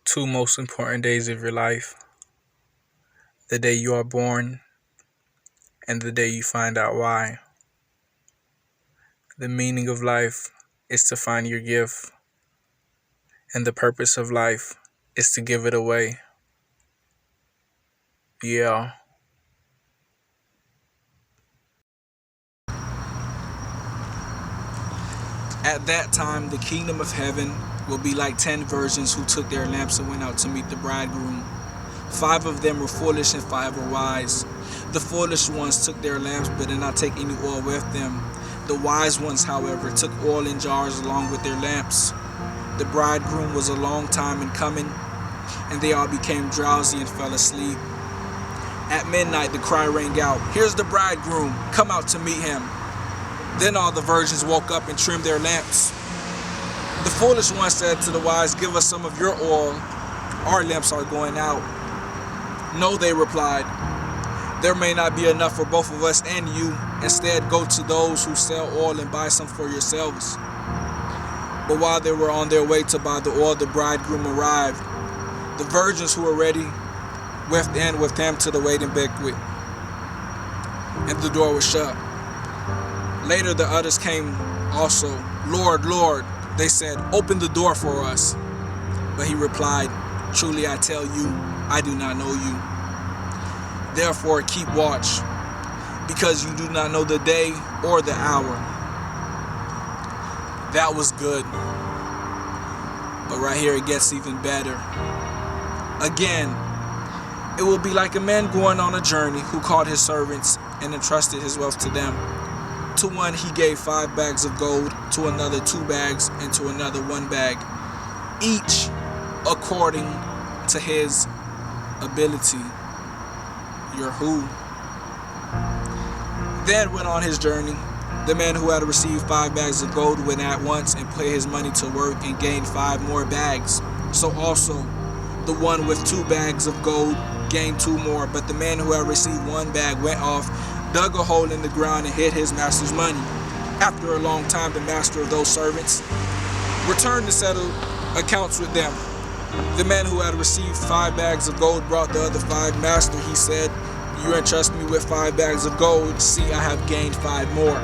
Two most important days of your life: the day you are born and the day you find out why. The meaning of life is to find your gift, and the purpose of life is to give it away. Yeah. At that time, the kingdom of heaven will be like 10 virgins who took their lamps and went out to meet the bridegroom. 5 of them were foolish and 5 were wise. The foolish ones took their lamps but did not take any oil with them. The wise ones, however, took oil in jars along with their lamps. The bridegroom was a long time in coming, and they all became drowsy and fell asleep. At midnight the cry rang out, "Here's the bridegroom, come out to meet him." Then all the virgins woke up and trimmed their lamps. The foolish one said to the wise, "Give us some of your oil, our lamps are going out." "No," they replied, "there may not be enough for both of us and you. Instead, go to those who sell oil and buy some for yourselves." But while they were on their way to buy the oil, the bridegroom arrived. The virgins who were ready went in with him to the wedding banquet, and the door was shut. Later the others came also. "Lord, Lord," they said, "open the door for us." But he replied, "Truly I tell you, I do not know you. Therefore keep watch, because you do not know the day or the hour." That was good. But right here it gets even better. Again, it will be like a man going on a journey who called his servants and entrusted his wealth to them. To one he gave 5 bags of gold, to another 2 bags, and to another 1 bag, each according to his ability. Your who? Then went on his journey. The man who had received 5 bags of gold went at once and put his money to work and gained 5 more bags. So also the one with 2 bags of gold gained 2 more. But the man who had received 1 bag went off, dug a hole in the ground, and hid his master's money. After a long time, the master of those servants returned to settle accounts with them. The man who had received 5 bags of gold brought the other 5. "Master," he said, "you entrust me with 5 bags of gold. See, I have gained 5 more."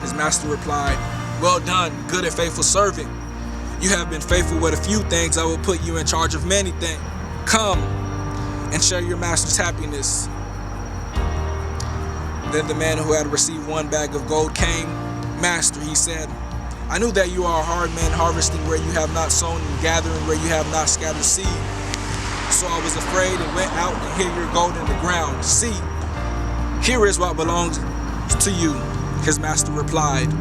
His master replied, "Well done, good and faithful servant. You have been faithful with a few things. I will put you in charge of many things. Come and share your master's happiness." Then the man who had received 1 bag of gold came. "Master," he said, "I knew that you are a hard man, harvesting where you have not sown and gathering where you have not scattered seed. So I was afraid and went out and hid your gold in the ground. See, here is what belongs to you." His master replied,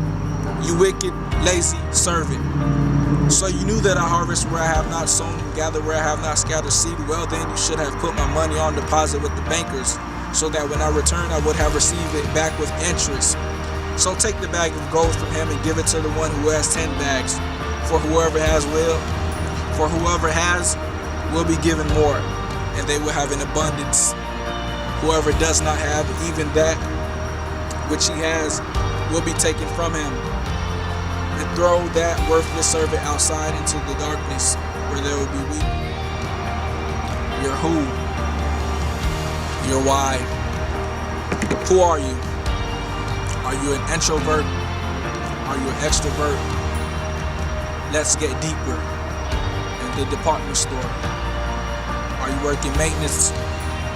"You wicked, lazy servant. So you knew that I harvest where I have not sown and gather where I have not scattered seed? Well then, you should have put my money on deposit with the bankers, so that when I return I would have received it back with interest. So take the bag of gold from him and give it to the one who has 10 bags. For whoever has will be given more, and they will have an abundance. Whoever does not have, even that which he has will be taken from him. And throw that worthless servant outside into the darkness, where there will be weeping." Your who? Your why? Who are you? Are you an introvert? Are you an extrovert? Let's get deeper. In the department store, are you working maintenance?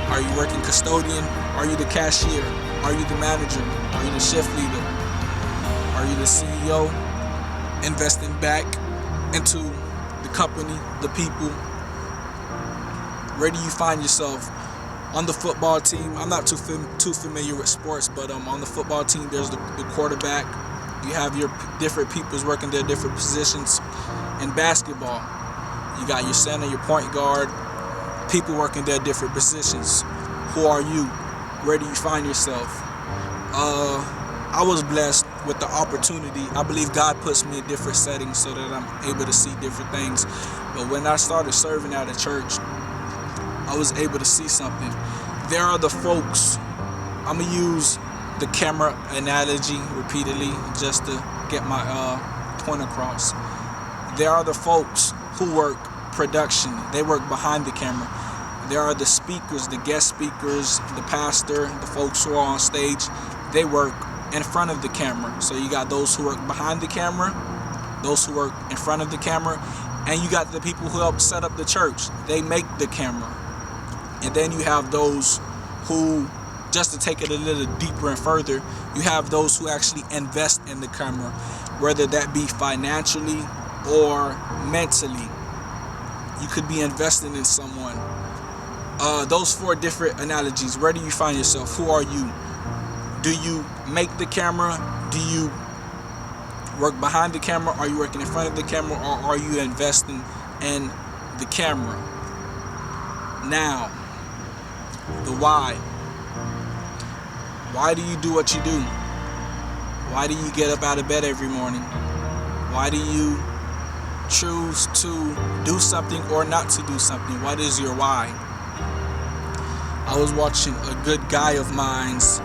Are you working custodian? Are you the cashier? Are you the manager? Are you the shift leader? Are you the CEO? Investing back into the company, the people. Where do you find yourself? On the football team, I'm not too familiar with sports, but on the football team, there's the quarterback. You have your different peoples working their different positions. In basketball, you got your center, your point guard, people working their different positions. Who are you? Where do you find yourself? I was blessed with the opportunity. I believe God puts me in different settings so that I'm able to see different things. But when I started serving at a church, I was able to see something. There are the folks, I'm going to use the camera analogy repeatedly just to get my point across. There are the folks who work production. They work behind the camera. There are the speakers, the guest speakers, the pastor, the folks who are on stage. They work in front of the camera. So you got those who work behind the camera, those who work in front of the camera, and you got the people who help set up the church. They make the camera. And then you have those who, just to take it a little deeper and further, you have those who actually invest in the camera, whether that be financially or mentally. You could be investing in someone. Those 4 different analogies. Where do you find yourself? Who are you? Do you make the camera? Do you work behind the camera? Are you working in front of the camera? Or are you investing in the camera? Now, the why. Why do you do what you do? Why do you get up out of bed every morning? Why do you choose to do something or not to do something? What is your why? I was watching a good guy of mine's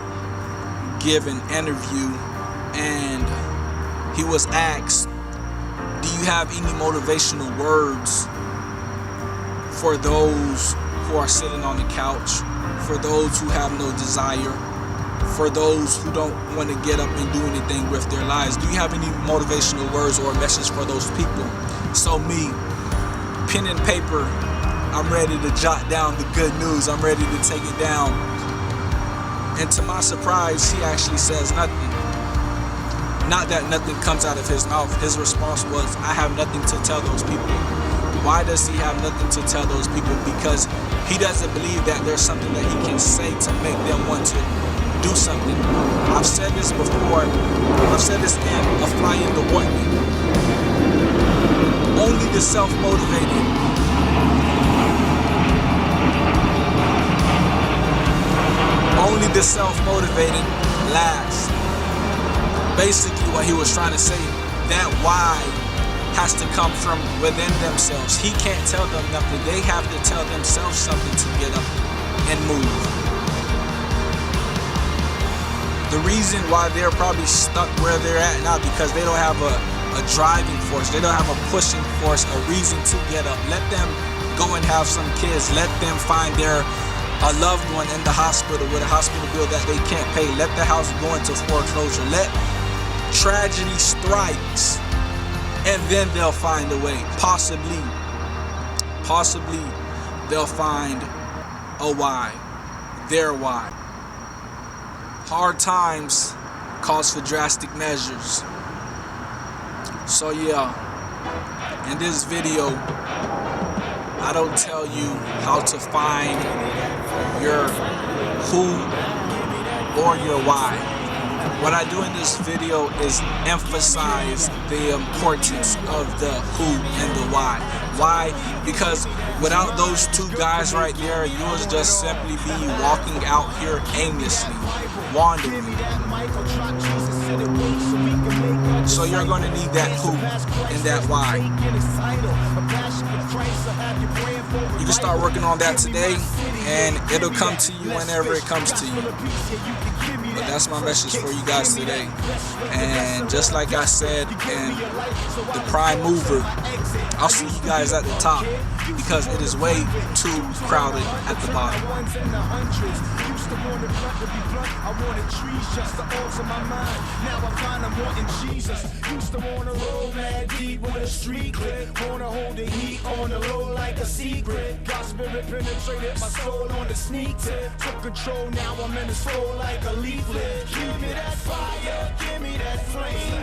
give an interview, and he was asked, do you have any motivational words for those who are sitting on the couch, for those who have no desire, for those who don't want to get up and do anything with their lives? Do you have any motivational words or a message for those people? So me, pen and paper, I'm ready to jot down the good news. I'm ready to take it down. And to my surprise, he actually says nothing. Not that nothing comes out of his mouth. His response was, I have nothing to tell those people. Why does he have nothing to tell those people? Because he doesn't believe that there's something that he can say to make them want to do something. I've said this before. I've said this in A Fly in the Ointment. Only the self-motivated last. Basically what he was trying to say, that why has to come from within themselves. He can't tell them nothing. They have to tell themselves something to get up and move. The reason why they're probably stuck where they're at now, because they don't have a driving force. They don't have a pushing force, a reason to get up. Let them go and have some kids. Let them find a loved one in the hospital with a hospital bill that they can't pay. Let the house go into foreclosure. Let tragedy strikes, and then they'll find a way. Possibly they'll find a why, their why. Hard times calls for drastic measures. So yeah, in this video, I don't tell you how to find your who or your why. What I do in this video is emphasize the importance of the who and the why. Why? Because without those 2 guys right there, you'll just simply be walking out here aimlessly, wandering. So you're going to need that who and that why. You can start working on that today, and it'll come to you whenever it comes to you. But that's my message for you guys today. And just like I said in the Prime Mover, I'll see you guys at the top, because it is way too crowded at the bottom. I wanted trees just to alter my mind. Now I find I'm wanting Jesus. Used to wanna roll mad deep with a street clip. Wanna hold the heat on the low like a secret. God's spirit penetrated my soul on the sneak tip. Took control, now I'm in the soul like a leaflet. Give me that fire, give me that flame.